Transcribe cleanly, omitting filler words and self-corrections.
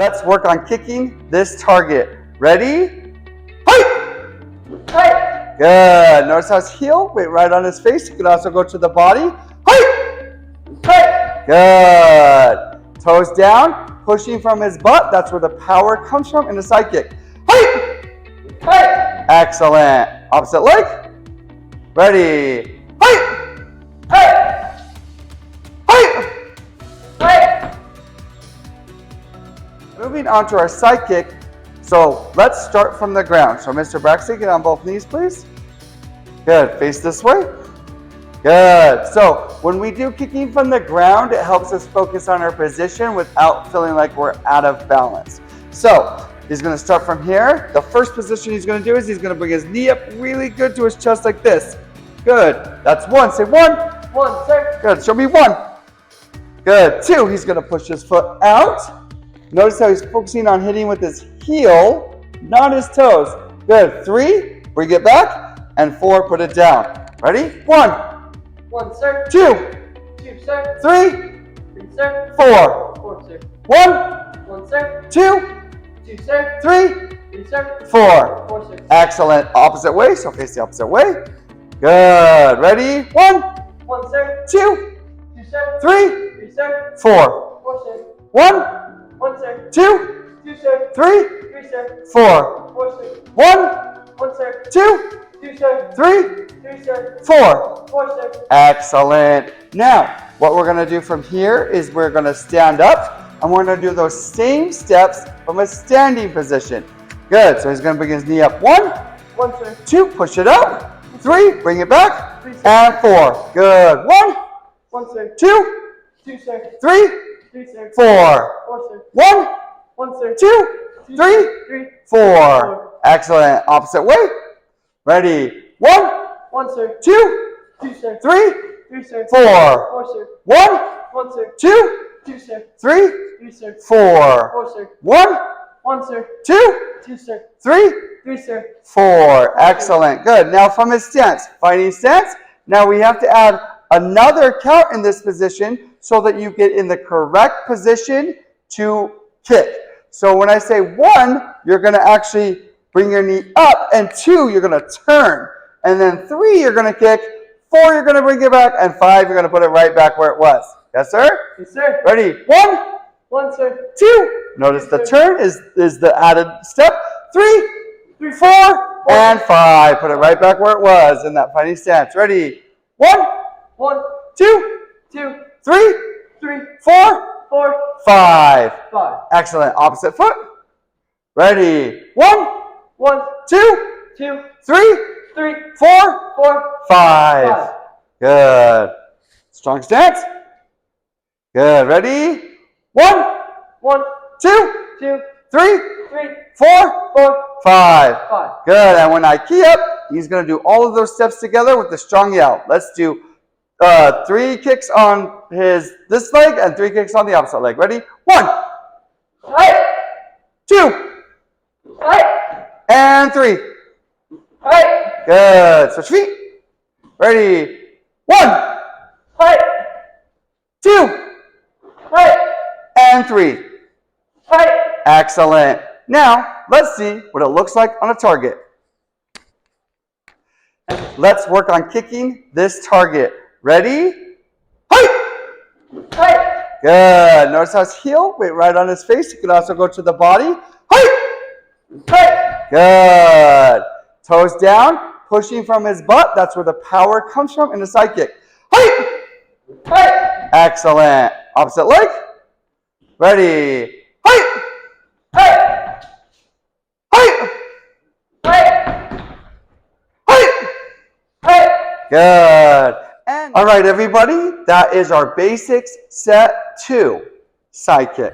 let's work on kicking this target. Ready? Hi! Hi! Good. Notice how his heel went right on his face. You can also go to the body. Hi! Hi! Good. Toes down, pushing from his butt. That's where the power comes from in the side kick. Hi! Hi! Excellent. Opposite leg. Ready? Hi! Hi! Hi! Hi! Moving on to our side kick. So let's start from the ground. So Mr. Braxton, get on both knees, please. Good. Face this way. Good. So when we do kicking from the ground, it helps us focus on our position without feeling like we're out of balance. So he's going to start from here. The first position he's going to do is he's going to bring his knee up really good to his chest like this. Good. That's one. Say one. One, sir. Good. Show me one. Good. Two. He's going to push his foot out. Notice how he's focusing on hitting with his heel, not his toes. Good. Three. Bring it back. And four. Put it down. Ready? One. One, sir. Two. Two, sir. Three. Three, sir. Four. Four, sir. One. One, sir. Two. Two, sir. Three. Three, sir. Four. Four, sir. Excellent. Opposite way. So face the opposite way. Good. Ready? One. One, sir. Two. Two, sir. Three. Three, sir. Four. Four, sir. One. One, sir. Two. Two, sir. Three. Three, sir. Four. Four, sir. One. One, sir. Two. Two, sir. Three. Three, sir. Four. Four, sir. Excellent. Now, what we're going to do from here is we're going to stand up and we're going to do those same steps from a standing position. Good. So he's going to bring his knee up. One. One, sir. Two. Push it up. Three. Bring it back. Three, sir. And four. Good. One. One, sir. Two. Two, sir. Three. Three, sir. Four. Four, sir. One. One, sir. Two. Two, Three. sir. Three. Four. Excellent. Opposite way. Ready? One. One, sir. Two. Two, sir. Three. Three, sir. Four. Four, sir. One. One, sir. Two. Two, sir. Three. Three, sir. Four. Four, sir. One. One, sir. Two. Two, sir. Three. Three, sir. Four. Excellent. Good. Now from his stance, fighting stance. Now we have to add another count in this position so that you get in the correct position to kick. So when I say one, you're going to actually bring your knee up, and two, you're going to turn. And then three, you're going to kick. Four, you're going to bring it back. And five, you're going to put it right back where it was. Yes, sir? Yes, sir. Ready? One. One, sir. Two. Notice the turn is the added step. Three. Three, Four. And five. Put it right back where it was in that fighting stance. Ready? One. One. Two. Two. Three. Three. Four. Four. Five. Five. Excellent. Opposite foot. Ready? One. One. Two. Two. Three. Three. Four. Four. Five. Five. Good. Strong stance. Good. Ready? One. One. Two. Two. Three. Three. Four. Four. Five. Five. Good. And when I key up, he's going to do all of those steps together with the strong yell. Let's do 3 kicks on this leg and 3 kicks on the opposite leg. Ready? One. Hi. Two. Hi. And 3. Hi. Good. Switch feet. Ready? One. Hi. Two. Hi. And 3. Hi. Excellent. Now, let's see what it looks like on a target. Let's work on kicking this target. Ready? Hi! Hi. Good. Notice how his heel went right on his face. You can also go to the body. Hi! Hi. Good. Toes down, pushing from his butt. That's where the power comes from in the side kick. Hi! Hi. Excellent. Opposite leg. Ready? Hi! Hi. Hi! Hi. Hi! Hi. Good. And all right, everybody, that is our basics set 2 side kick.